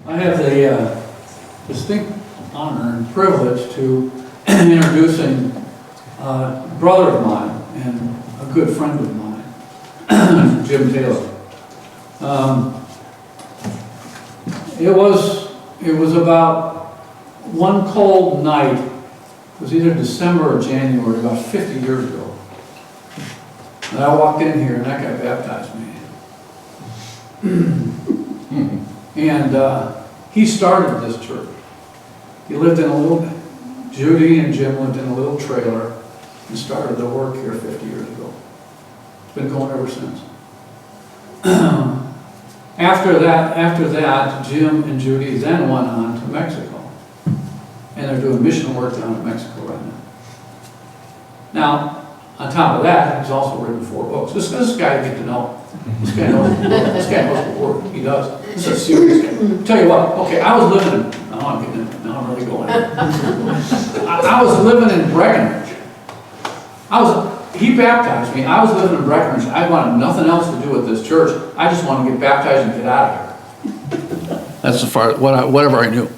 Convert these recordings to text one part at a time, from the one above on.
I have the distinct honor and privilege to introducing a brother of mine and a good friend of mine, Jim Taylor. It was about one cold night, it was either December or January, about 50 years ago. And I walked in here and that guy baptized me. And he started this church. He lived in a little, Judy and Jim lived in a little trailer and started the work here 50 years ago. It's been going ever since. After that, Jim and Judy then went on to Mexico. And they're doing mission work down in Mexico right now. Now, on top of that, he's also written 4 books. This guy you get to know. This guy knows the word. He does. This is a serious guy. Tell you what, okay, I was living in, now I'm getting in, now I'm really going in. I was living in Breckenridge. He baptized me. I was living in Breckenridge. I wanted nothing else to do with this church. I just wanted to get baptized and get out of here. That's as far, whatever I knew.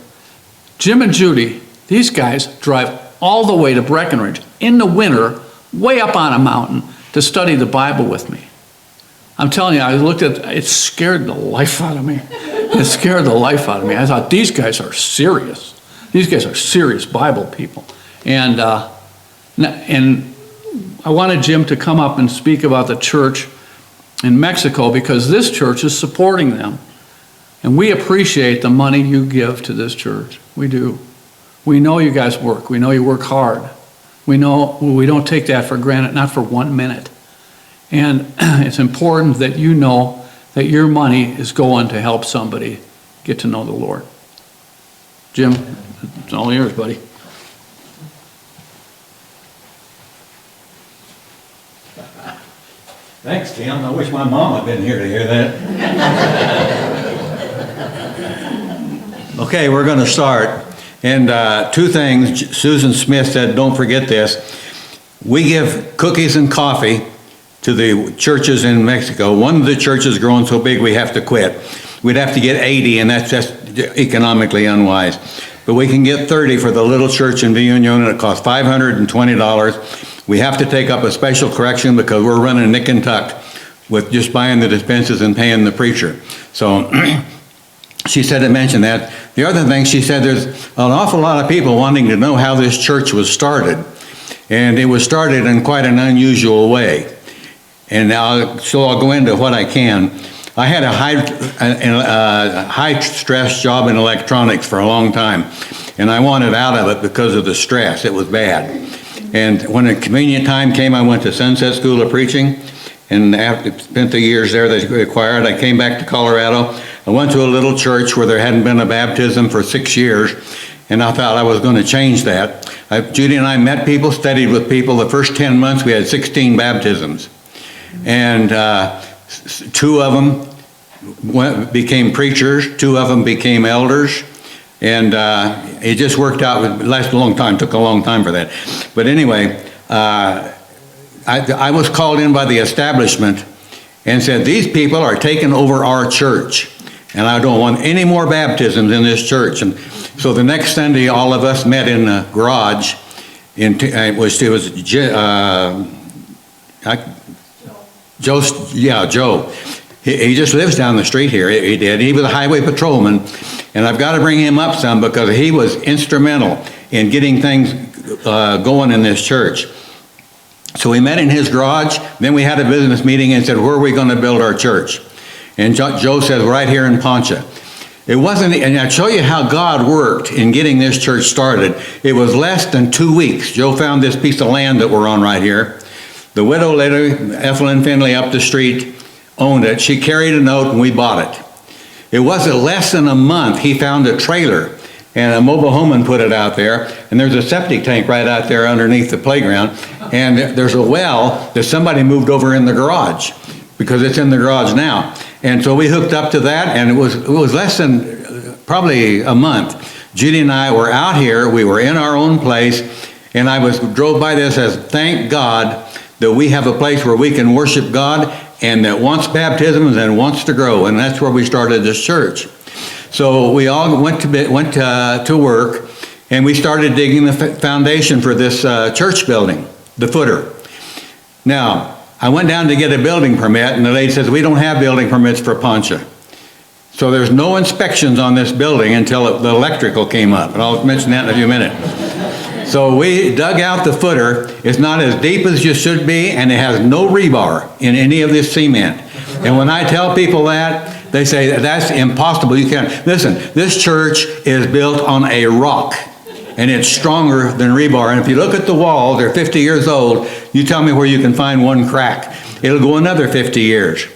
Jim and Judy, these guys drive all the way to Breckenridge in the winter, way up on a mountain, to study the Bible with me. I'm telling you, I looked at it, scared the life out of me. It scared the life out of me. I thought, these guys are serious. These guys are serious Bible people. And I wanted Jim to come up and speak about the church in Mexico because this church is supporting them. And we appreciate the money you give to this church. We do. We know you guys work. We know you work hard. We know we don't take that for granted, not for 1 minute. And it's important that you know that your money is going to help somebody get to know the Lord. Jim, it's all yours, buddy. Thanks, Tim. I wish my mom had been here to hear that. Okay, we're going to start. And 2 things. Susan Smith said, don't forget this. We give cookies and coffee to the churches in Mexico. One of the churches growing so big we have to quit. We'd have to get 80, and that's just economically unwise. But we can get 30 for the little church in Villa Union. It costs $520. We have to take up a special correction because we're running nick and tuck with just buying the dispensers and paying the preacher. So she said to mention that. The other thing, she said there's an awful lot of people wanting to know how this church was started. And it was started in quite an unusual way. And so I'll go into what I can. I had a high-stress job in electronics for a long time. And I wanted out of it because of the stress. It was bad. And when a convenient time came, I went to Sunset School of Preaching. And after spent the years there they required, I came back to Colorado. I went to a little church where there hadn't been a baptism for 6 years, and I thought I was going to change that. Judy and I met people, studied with people. The first 10 months we had 16 baptisms. And 2 of them became preachers, 2 of them became elders, and it just worked out. It lasted a long time, took a long time for that. But anyway, I was called in by the establishment and said, these people are taking over our church, and I don't want any more baptisms in this church. And so the next Sunday, all of us met in the garage. Joe. He just lives down the street here. He did. He was a highway patrolman, and I've got to bring him up some because he was instrumental in getting things going in this church. So we met in his garage, then we had a business meeting and said, where are we going to build our church? And Joe said, right here in Poncha. It wasn't, and I'll show you how God worked in getting this church started. It was less than 2 weeks. Joe found this piece of land that we're on right here. The widow lady, Ethelyn Finley up the street, owned it. She carried a note and we bought it. It wasn't less than a month he found a trailer and a mobile home put it out there, and there's a septic tank right out there underneath the playground, and there's a well that somebody moved over in the garage because it's in the garage now. And so we hooked up to that, and it was less than probably a month. Judy and I were out here, we were in our own place, and I drove by this as thank God that we have a place where we can worship God and that wants baptisms and wants to grow, and that's where we started this church. So we all went to work, and we started digging the foundation for this church building, the footer. Now, I went down to get a building permit, and the lady says, we don't have building permits for Poncha. So there's no inspections on this building until the electrical came up, and I'll mention that in a few minutes. So we dug out the footer. It's not as deep as you should be, and it has no rebar in any of this cement. And when I tell people that, they say, that's impossible, you can't. Listen, this church is built on a rock, and it's stronger than rebar. And if you look at the walls, they're 50 years old, you tell me where you can find one crack. It'll go another 50 years.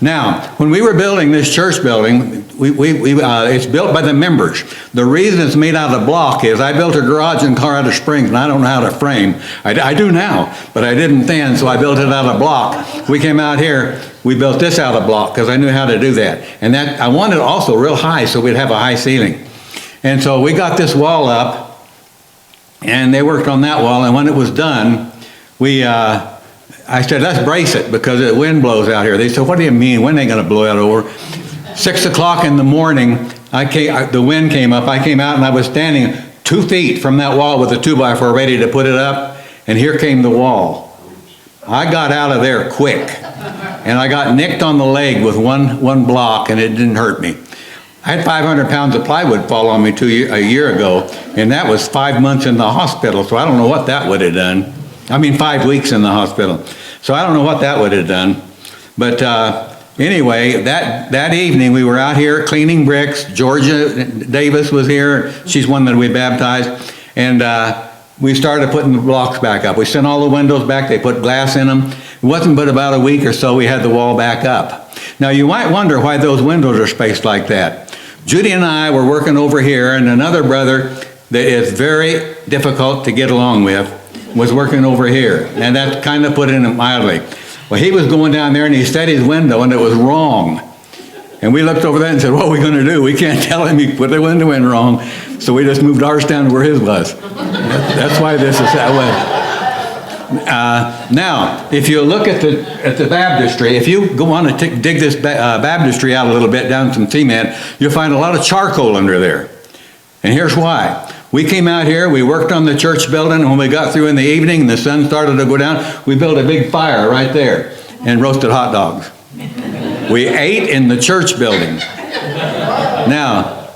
Now, when we were building this church building, it's built by the members. The reason it's made out of block is I built a garage in Colorado Springs, and I don't know how to frame. I do now, but I didn't then, so I built it out of block. We came out here, we built this out of block because I knew how to do that. And that I wanted it also real high so we'd have a high ceiling. And so we got this wall up, and they worked on that wall, and when it was done, I said, let's brace it because the wind blows out here. They said, what do you mean? When are they going to blow it over? 6 o'clock in the morning, the wind came up. I came out and I was standing 2 feet from that wall with a 2x4 ready to put it up. And here came the wall. I got out of there quick. And I got nicked on the leg with one block, and it didn't hurt me. I had 500 pounds of plywood fall on me a year ago. And that was 5 months in the hospital. So I don't know what that would have done. 5 weeks in the hospital. So I don't know what that would have done. But anyway, that evening we were out here cleaning bricks. Georgia Davis was here. She's one that we baptized. And we started putting the blocks back up. We sent all the windows back. They put glass in them. It wasn't but about a week or so we had the wall back up. Now you might wonder why those windows are spaced like that. Judy and I were working over here, and another brother that is very difficult to get along with was working over here, and that kind of put it in mildly. Well, he was going down there and he set his window and it was wrong. And we looked over there and said, what are we going to do? We can't tell him he put the window in wrong. So we just moved ours down to where his was. That's why this is that way. Now, if you look at the baptistry, if you go on and dig this baptistry out a little bit down some cement, you'll find a lot of charcoal under there. And here's why. We came out here, we worked on the church building, and when we got through in the evening and the sun started to go down, we built a big fire right there and roasted hot dogs. We ate in the church building. Now,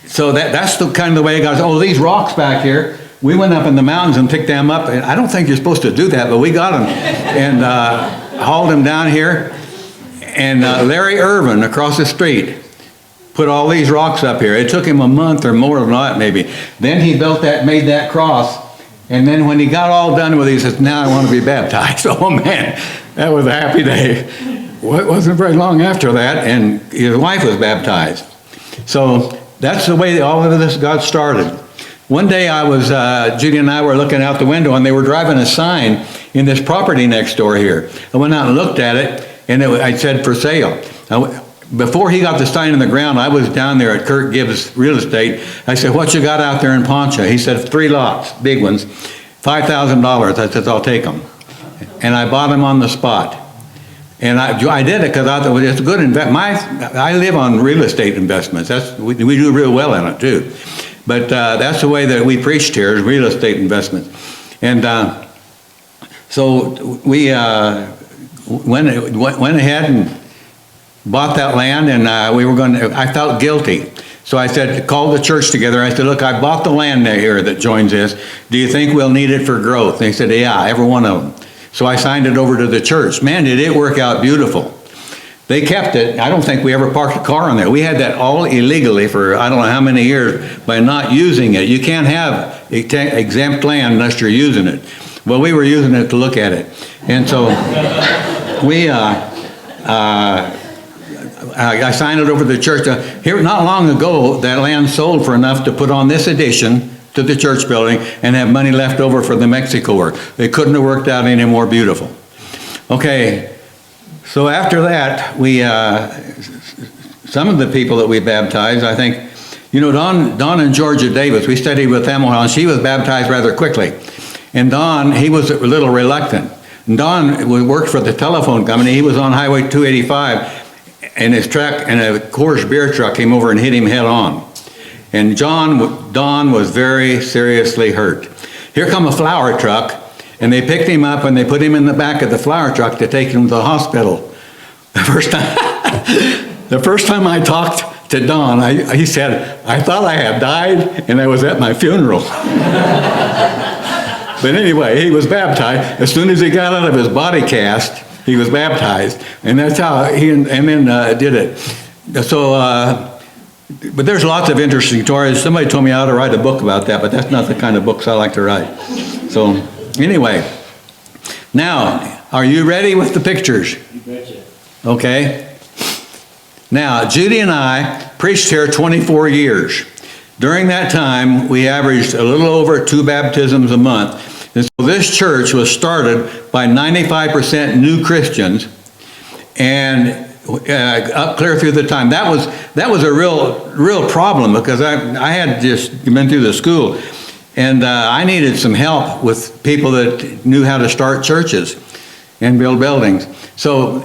so that's the kind of the way it goes. Oh, these rocks back here, we went up in the mountains and picked them up. I don't think you're supposed to do that, but we got them and hauled them down here. And Larry Irvin across the street put all these rocks up here. It took him a month or more than that maybe. Then he made that cross, and then when he got all done with it, he says, now I want to be baptized. Oh man, that was a happy day. Well, it wasn't very long after that, and his wife was baptized. So that's the way all of this got started. One day Judy and I were looking out the window, and they were driving a sign in this property next door here. I went out and looked at it, and I said for sale. Before he got the sign in the ground, I was down there at Kirk Gibbs Real Estate. I said, what you got out there in Poncha? He said, 3 lots, big ones, $5,000. I said, I'll take them. And I bought them on the spot. And I did it because I thought, well, it's a good investment. I live on real estate investments. We do real well in it too. But that's the way that we preached here, is real estate investments. And so we went ahead and bought that land, and I felt guilty. So I said, call the church together. I said, look, I bought the land here that joins this. Do you think we'll need it for growth? And they said, yeah, every one of them. So I signed it over to the church. Man, did it work out beautiful. They kept it. I don't think we ever parked a car on there. We had that all illegally for I don't know how many years by not using it. You can't have exempt land unless you're using it. Well, we were using it to look at it. And so I signed it over to the church. Here, not long ago, that land sold for enough to put on this addition to the church building and have money left over for the Mexico work. They couldn't have worked out any more beautiful. Okay, so after that, some of the people that we baptized, I think, Don and Georgia Davis, we studied with them a while, and she was baptized rather quickly. And Don, he was a little reluctant. And Don worked for the telephone company. He was on Highway 285. and his truck, and a Coors beer truck came over and hit him head on. And Don was very seriously hurt. Here come a flower truck, and they picked him up and they put him in the back of the flower truck to take him to the hospital. The first time I talked to Don, he said, "I thought I had died and I was at my funeral." But anyway, he was baptized. As soon as he got out of his body cast, he was baptized. And that's how he and then did it. So, but there's lots of interesting stories. Somebody told me I ought to write a book about that, but that's not the kind of books I like to write. So, anyway, now, are you ready with the pictures? You betcha. Okay. Now, Judy and I preached here 24 years. During that time, we averaged a little over 2 baptisms a month. And so this church was started by 95% new Christians, and up clear through the time. That was a real problem, because I had just been through the school, and I needed some help with people that knew how to start churches and build buildings. So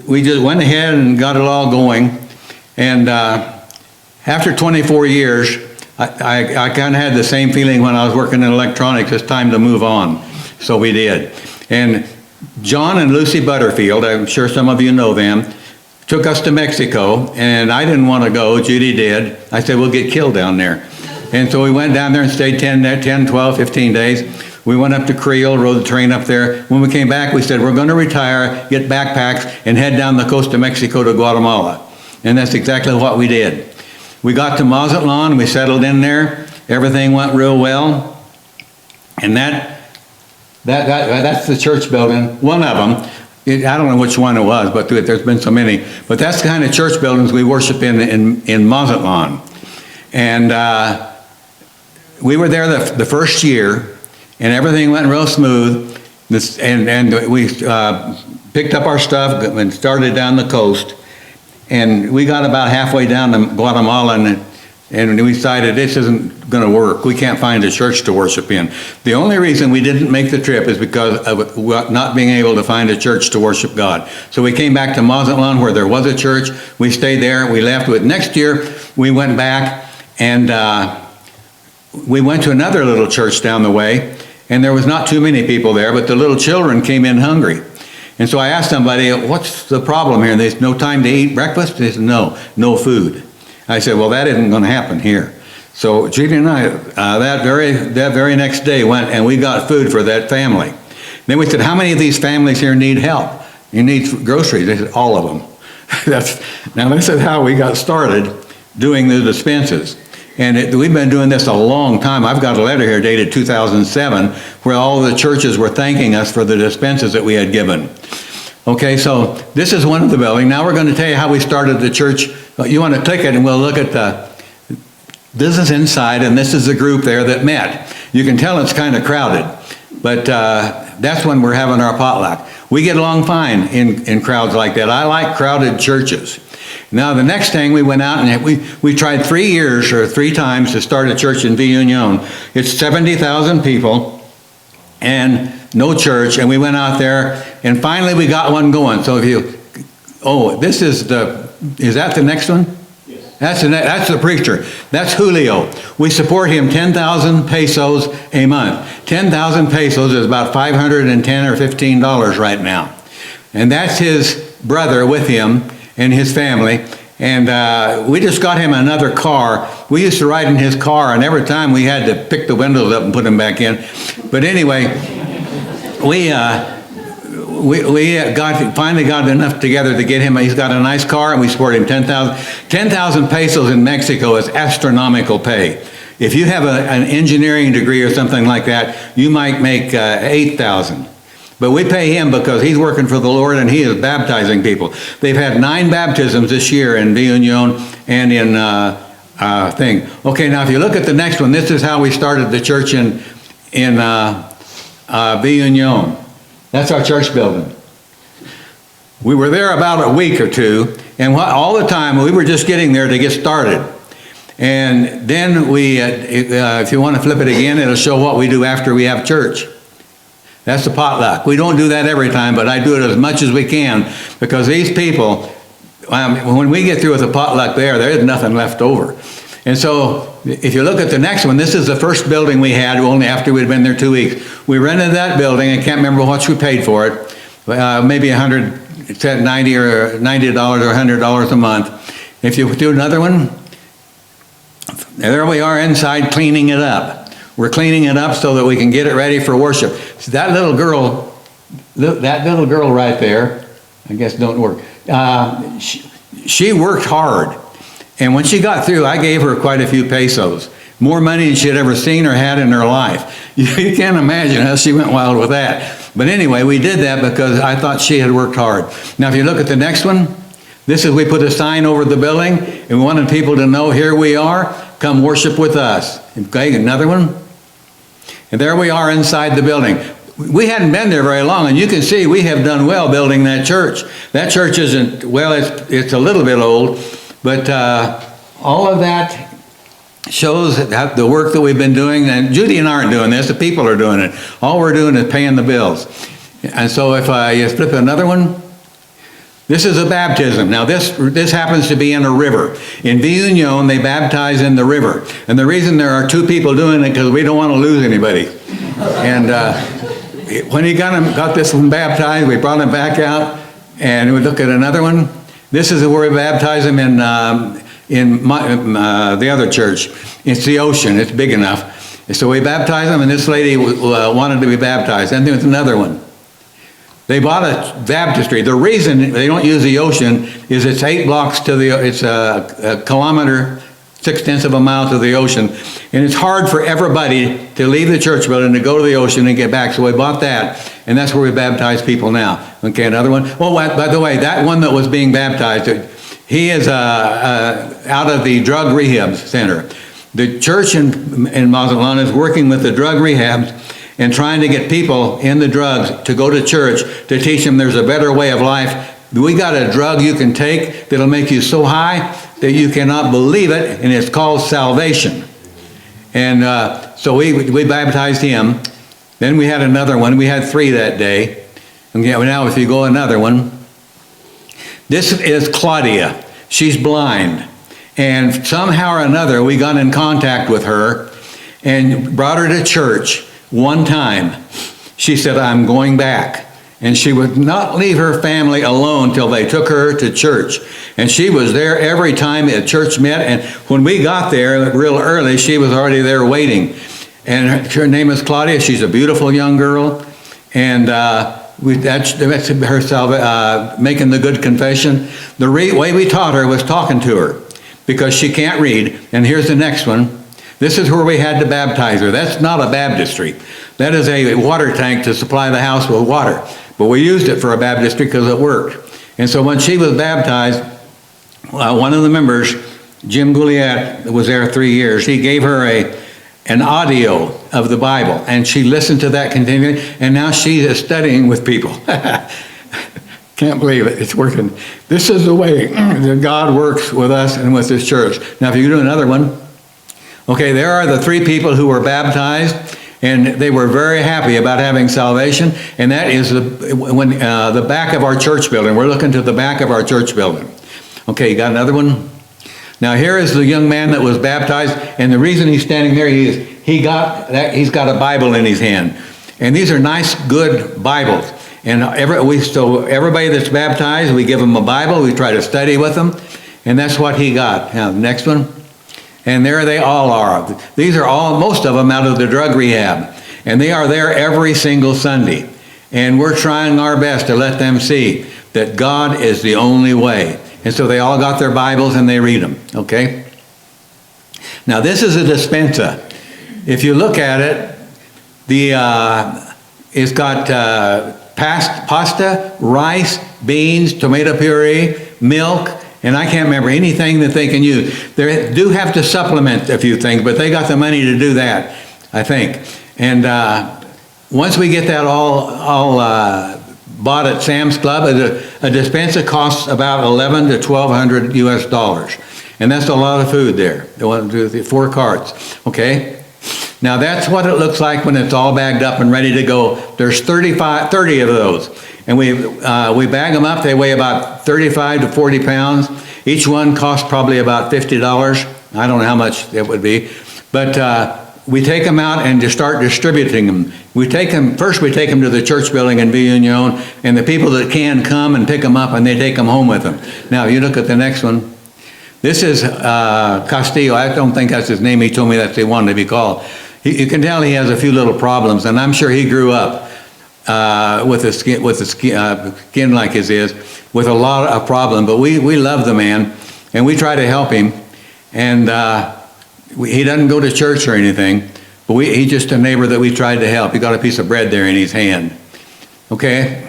we just went ahead and got it all going, and after 24 years, I kind of had the same feeling when I was working in electronics. It's time to move on. So we did. And John and Lucy Butterfield, I'm sure some of you know them, took us to Mexico, and I didn't want to go. Judy did. I said, "We'll get killed down there." And so we went down there and stayed 10, 12, 15 days. We went up to Creel, rode the train up there. When we came back, we said, "We're going to retire, get backpacks, and head down the coast of Mexico to Guatemala." And that's exactly what we did. We got to Mazatlan, we settled in there. Everything went real well. And that's the church building, one of them. I don't know which one it was, but there's been so many. But that's the kind of church buildings we worship in Mazatlan. And we were there the first year, and everything went real smooth. And we picked up our stuff and started down the coast. And we got about halfway down to Guatemala, and we decided this isn't going to work. We can't find a church to worship in. The only reason we didn't make the trip is because of not being able to find a church to worship God. So we came back to Mazatlan, where there was a church. We stayed there. We left. Next year, we went back, and we went to another little church down the way, and there was not too many people there, but the little children came in hungry. And so I asked somebody, "What's the problem here?" And they said, "No time to eat breakfast?" They said, "No food." I said, "Well, that isn't going to happen here." So Judy and I, that very next day, went and we got food for that family. Then we said, "How many of these families here need help? You need groceries?" They said, "All of them." Now this is how we got started doing the dispenses. And we've been doing this a long time. I've got a letter here dated 2007 where all the churches were thanking us for the dispenses that we had given. Okay, so this is one of the buildings. Now we're going to tell you how we started the church. You want to take it and we'll look at this is inside, and this is the group there that met. You can tell it's kind of crowded, but that's when we're having our potluck. We get along fine in crowds like that. I like crowded churches. Now the next thing, we went out and we tried 3 times to start a church in Villa. It's 70,000 people and no church, and we went out there and finally we got one going. So this is that the next one? Yes. That's the preacher. That's Julio. We support him 10,000 pesos a month. 10,000 pesos is about $510 or $15 right now. And that's his brother with him and his family, and we just got him another car. We used to ride in his car, and every time we had to pick the windows up and put them back in. But anyway, we finally got enough together to get him. He's got a nice car, and we support him 10,000 pesos in Mexico is astronomical pay. If you have an engineering degree or something like that, you might make 8,000. But we pay him because he's working for the Lord and he is baptizing people. They've had 9 baptisms this year in Villa and in thing. Okay, now if you look at the next one, this is how we started the church in Villa. That's our church building. We were there about a week or 2, and all the time we were just getting there to get started. And then if you want to flip it again, it'll show what we do after we have church. That's the potluck. We don't do that every time, but I do it as much as we can, because these people, when we get through with the potluck there's nothing left over. And so, if you look at the next one, this is the first building we had, only after we'd been there 2 weeks. We rented that building. I can't remember how much we paid for it. Maybe $90 or $100 a month. If you do another one, there we are inside cleaning it up. We're cleaning it up so that we can get it ready for worship. So that little girl right there, I guess don't work. She worked hard. And when she got through, I gave her quite a few pesos. More money than she'd ever seen or had in her life. You can't imagine how she went wild with that. But anyway, we did that because I thought she had worked hard. Now, if you look at the next one, we put a sign over the building, and we wanted people to know, here we are, come worship with us. Okay, another one. And there we are inside the building. We hadn't been there very long, and you can see we have done well building that church. That church isn't, well, it's a little bit old, but all of that shows that the work that we've been doing, and Judy and I aren't doing this, the people are doing it. All we're doing is paying the bills. And so if you flip another one, this is a baptism. Now this happens to be in a river. In Vilunion, they baptize in the river. And the reason there are 2 people doing it, because we don't want to lose anybody. And when he got this one baptized, we brought him back out, and we look at another one. This is where we baptize him in the other church. It's the ocean. It's big enough. And so we baptized him, and this lady wanted to be baptized. And there's another one. They bought a baptistry. The reason they don't use the ocean is it's 8 blocks to it's a kilometer, 6/10 of a mile to the ocean. And it's hard for everybody to leave the church building to go to the ocean and get back. So we bought that, and that's where we baptize people now. Okay, another one. Oh, by the way, that one that was being baptized, he is out of the drug rehab center. The church in Mazatlan is working with the drug rehabs and trying to get people in the drugs to go to church to teach them there's a better way of life. We got a drug you can take that'll make you so high that you cannot believe it, and it's called salvation. And so we baptized him. Then we had another one. We had 3 that day. And now if you go another one, this is Claudia. She's blind. And somehow or another, we got in contact with her and brought her to church one time. She said, I'm going back. And she would not leave her family alone till they took her to church. And she was there every time the church met. And when we got there real early, she was already there waiting. And her name is Claudia. She's a beautiful young girl. And that's her making the good confession. The way we taught her was talking to her, because she can't read. And here's the next one. This is where we had to baptize her. That's not a baptistry. That is a water tank to supply the house with water. But we used it for a baptistry because it worked. And so when she was baptized, one of the members, Jim Gouliat, was there 3 years, he gave her an audio of the Bible. And she listened to that continually. And now she is studying with people. Can't believe it. It's working. This is the way that God works with us and with this church. Now, if you do another one. Okay, there are the 3 people who were baptized, and they were very happy about having salvation. And that is the back of our church building. We're looking to the back of our church building. Okay, you got another one? Now here is the young man that was baptized, and the reason he's standing there, he's got a Bible in his hand. And these are nice, good Bibles. And everybody that's baptized, we give them a Bible, we try to study with them, and that's what he got. Now, next one. And there they all are. These are most of them out of the drug rehab. And they are there every single Sunday. And we're trying our best to let them see that God is the only way. And so they all got their Bibles and they read them. Okay? Now this is a despensa. If you look at it, it's got pasta, rice, beans, tomato puree, milk, and I can't remember anything that they can use. They do have to supplement a few things, but they got the money to do that, I think. And once we get that all bought at Sam's Club, a despensa costs about $1,100 to $1,200 US. And that's a lot of food there. They want to do the 4 carts, okay? Now that's what it looks like when it's all bagged up and ready to go. There's 30 of those. And we bag them up. They weigh about 35 to 40 pounds. Each one costs probably about $50. I don't know how much it would be. But we take them out and just start distributing them. First we take them to the church building in Villa Union, and the people that can come and pick them up, and they take them home with them. Now, you look at the next one. This is Castillo. I don't think that's his name. He told me that's what he wanted to be called. You can tell he has a few little problems, and I'm sure he grew up with the skin like his is, with a lot of problem. But we love the man, and we try to help him. And he doesn't go to church or anything, but he's just a neighbor that we tried to help. He got a piece of bread there in his hand. Okay?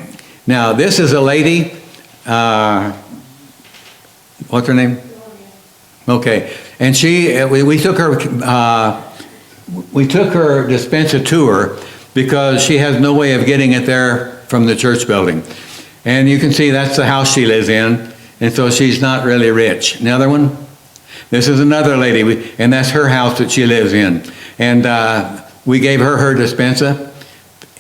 Now, this is a lady. What's her name? Okay. And we took her dispenser to her because she has no way of getting it there from the church building. And you can see that's the house she lives in, and so she's not really rich. Another one? This is another lady, and that's her house that she lives in. And we gave her dispenser.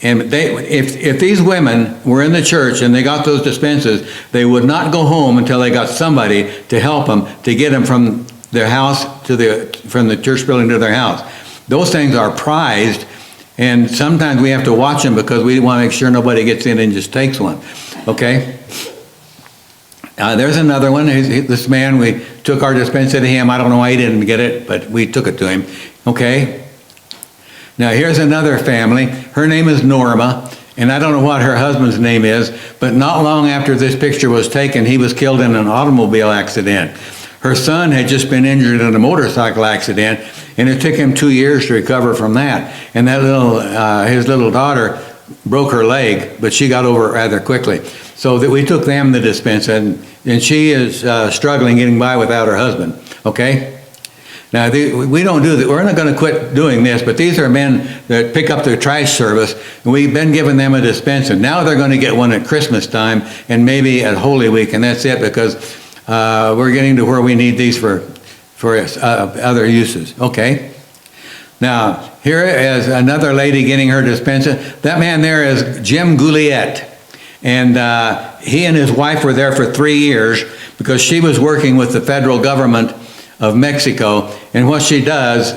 And if these women were in the church and they got those dispensers, they would not go home until they got somebody to help them to get them from their house from the church building to their house. Those things are prized, and sometimes we have to watch them because we want to make sure nobody gets in and just takes one. Okay? There's another one. This man, we took our dispenser to him. I don't know why he didn't get it, but we took it to him. Okay? Now, here's another family. Her name is Norma, and I don't know what her husband's name is, but not long after this picture was taken, he was killed in an automobile accident. Her son had just been injured in a motorcycle accident, and it took him 2 years to recover from that. And his little daughter broke her leg, but she got over it rather quickly. So that we took them the dispenser, and she is struggling getting by without her husband. Okay? Now, we don't do that. We're not going to quit doing this, but these are men that pick up their trash service, and we've been giving them a dispenser. Now they're going to get one at Christmas time and maybe at Holy Week, and that's it, because we're getting to where we need these for other uses. Okay? Now, here is another lady getting her dispenser. That man there is Jim Gouliet. And he and his wife were there for 3 years because she was working with the federal government of Mexico, and what she does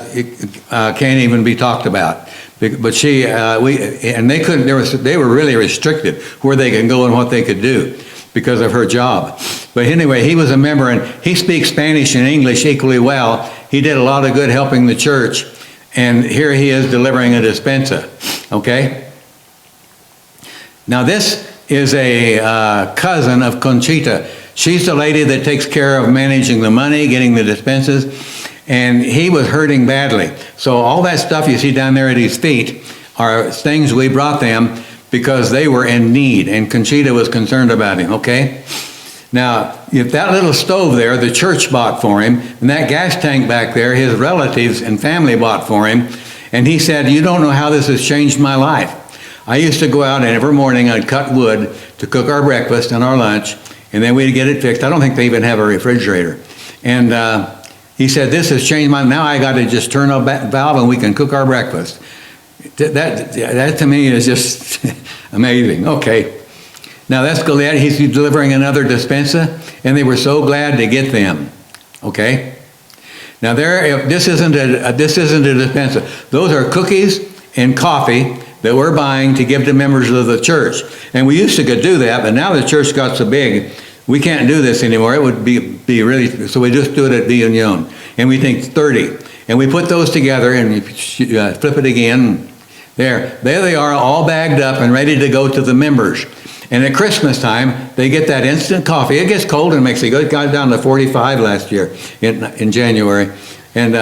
can't even be talked about. But they couldn't. They were really restricted where they can go and what they could do because of her job. But anyway, he was a member, and he speaks Spanish and English equally well. He did a lot of good helping the church, and here he is delivering a dispenser. Okay. Now this is a cousin of Conchita. She's the lady that takes care of managing the money, getting the dispensers, and he was hurting badly. So all that stuff you see down there at his feet are things we brought them because they were in need, and Conchita was concerned about him, okay? Now, if that little stove there, the church bought for him, and that gas tank back there, his relatives and family bought for him, and he said, "You don't know how this has changed my life. I used to go out and every morning I'd cut wood to cook our breakfast and our lunch, and then we'd get it fixed. I don't think they even have a refrigerator." And he said, "This has changed my, now I got to just turn a valve and we can cook our breakfast." That to me is just amazing. Okay. Now that's Goliath. He's delivering another dispenser, and they were so glad to get them. Okay. Now this isn't a dispenser. Those are cookies and coffee that we're buying to give to members of the church. And we used to could do that, but now the church got so big, we can't do this anymore. It would be really, so we just do it at Villa Union. And we think 30. And we put those together and flip it again. There they are, all bagged up and ready to go to the members. And at Christmas time, they get that instant coffee. It gets cold in Mexico. It got down to 45 last year in January. And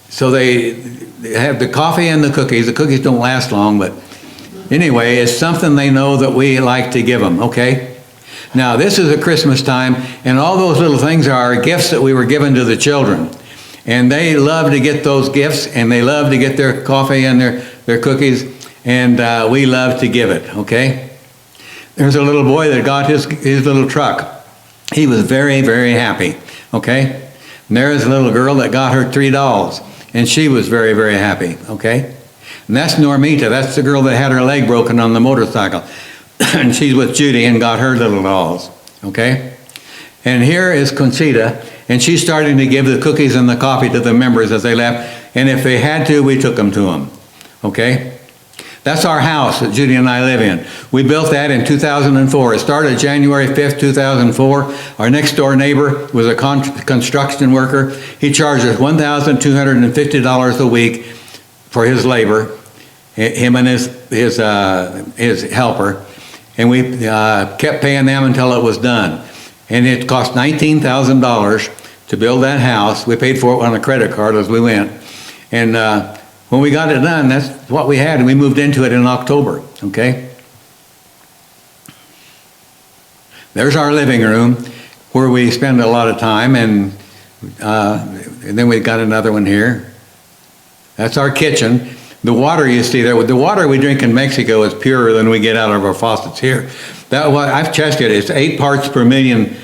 so they have the coffee and the cookies. The cookies don't last long, but anyway, it's something they know that we like to give them, okay? Now, this is at Christmas time, and all those little things are gifts that we were given to the children. And they love to get those gifts, and they love to get their coffee and their cookies, and we love to give it, okay? There's a little boy that got his little truck. He was very, very happy, okay? And there's a little girl that got her 3 dolls. and she was very, very happy, okay? And that's Normita. That's the girl that had her leg broken on the motorcycle. And she's with Judy and got her little dolls, okay? And here is Conchita, and she's starting to give the cookies and the coffee to the members as they left. And if they had to, we took them to them, okay? That's our house that Judy and I live in. We built that in 2004. It started January 5th, 2004. Our next door neighbor was a construction worker. He charged us $1,250 a week for his labor, him and his helper. And we kept paying them until it was done. And it cost $19,000 to build that house. We paid for it on a credit card as we went. And when we got it done, that's what we had, and we moved into it in October, okay? There's our living room where we spend a lot of time, and then we got another one here. That's our kitchen. The water you see there, the water we drink in Mexico is purer than we get out of our faucets here. I've tested it. It's 8 parts per million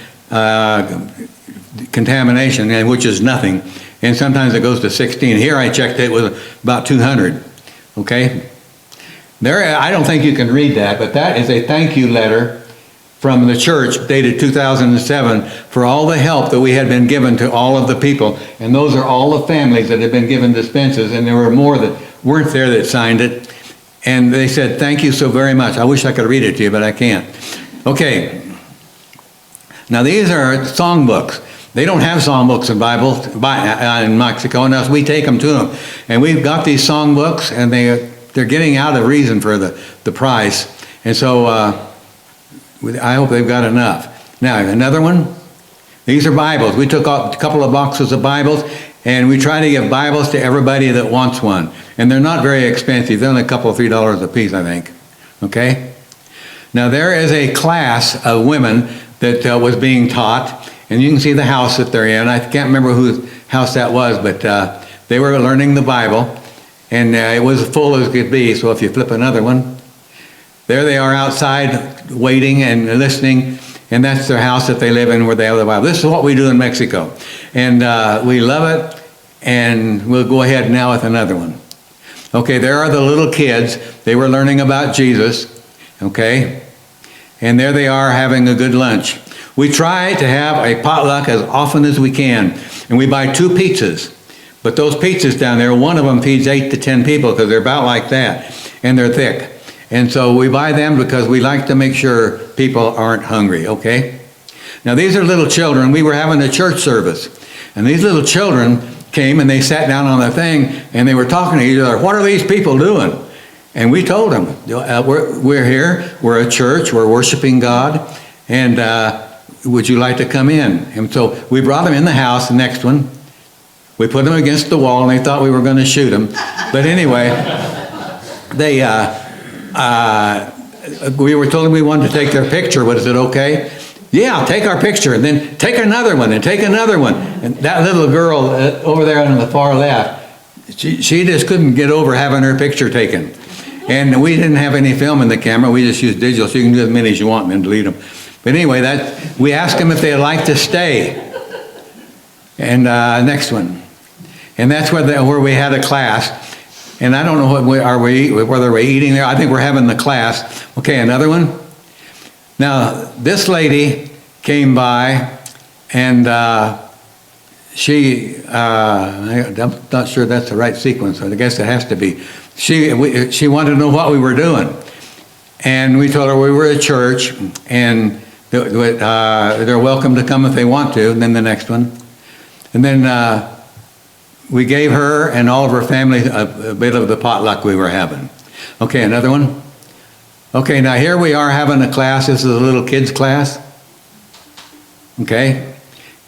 contamination, and which is nothing. And sometimes it goes to 16. Here I checked it was about 200, okay? There, I don't think you can read that, but that is a thank you letter from the church dated 2007 for all the help that we had been given to all of the people. And those are all the families that had been given dispenses, and there were more that weren't there that signed it. And they said, thank you so very much. I wish I could read it to you, but I can't. Okay. Now these are songbooks. They don't have songbooks in Bible in Mexico, and us we take them to them. And we've got these songbooks, and they're getting out of reason for the price. And so I hope they've got enough. Now another one. These are Bibles. We took a couple of boxes of Bibles, and we try to give Bibles to everybody that wants one. And they're not very expensive. They're only a couple of $3 a piece, I think. Okay? Now there is a class of women that was being taught. And you can see the house that they're in. I can't remember whose house that was, but they were learning the Bible. And it was full as could be. So if you flip another one, there they are outside waiting and listening. And that's their house that they live in where they have the Bible. This is what we do in Mexico. And we love it. And we'll go ahead now with another one. Okay, there are the little kids. They were learning about Jesus. Okay? And there they are having a good lunch. We try to have a potluck as often as we can, and we buy 2 pizzas. But those pizzas down there, one of them feeds 8 to 10 people because they're about like that, and they're thick. And so we buy them because we like to make sure people aren't hungry, okay? Now these are little children. We were having a church service, and these little children came and they sat down on the thing, and they were talking to each other. What are these people doing? And we told them, we're here, we're a church, we're worshiping God, and would you like to come in? And so we brought them in the house, the next one. We put them against the wall, and they thought we were going to shoot them. But anyway, we were told we wanted to take their picture. Was it okay? Yeah, take our picture, and then take another one, and take another one. And that little girl over there on the far left, she just couldn't get over having her picture taken. And we didn't have any film in the camera. We just used digital, so you can do as many as you want and then delete them. But anyway, we asked them if they'd like to stay. And next one. And that's where we had a class. And I don't know whether we're eating there. I think we're having the class. Okay, another one. Now, this lady came by, and I'm not sure that's the right sequence, but I guess it has to be. She wanted to know what we were doing. And we told her we were a church, and they're welcome to come if they want to. And then the next one. And then we gave her and all of her family a bit of the potluck we were having. Okay, another one. Okay, now here we are having a class. This is a little kids class. Okay?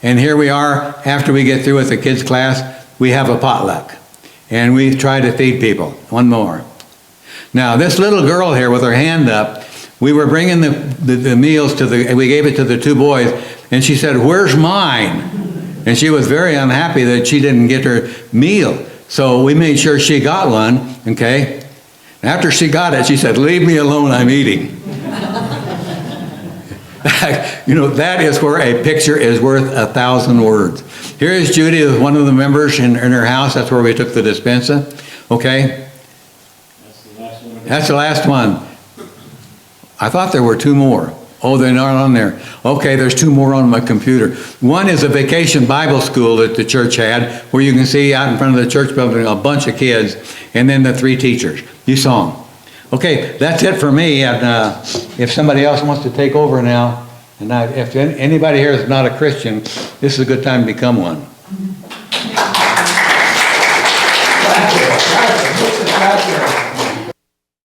And here we are, after we get through with the kids class, we have a potluck. And we try to feed people. One more. Now, this little girl here with her hand up, we were bringing the meals we gave it to the 2 boys, and she said, "Where's mine?" And she was very unhappy that she didn't get her meal. So we made sure she got one, okay? After she got it, she said, "Leave me alone, I'm eating." You know, that is where a picture is worth 1,000 words. Here is Judy with one of the members in her house. That's where we took the dispensa. Okay? That's the last one. I thought there were two more. Oh, they're not on there. Okay, there's two more on my computer. One is a vacation Bible school that the church had, where you can see out in front of the church building a bunch of kids, and then the 3 teachers. You saw them. Okay, that's it for me. And if somebody else wants to take over now, and if anybody here is not a Christian, this is a good time to become one.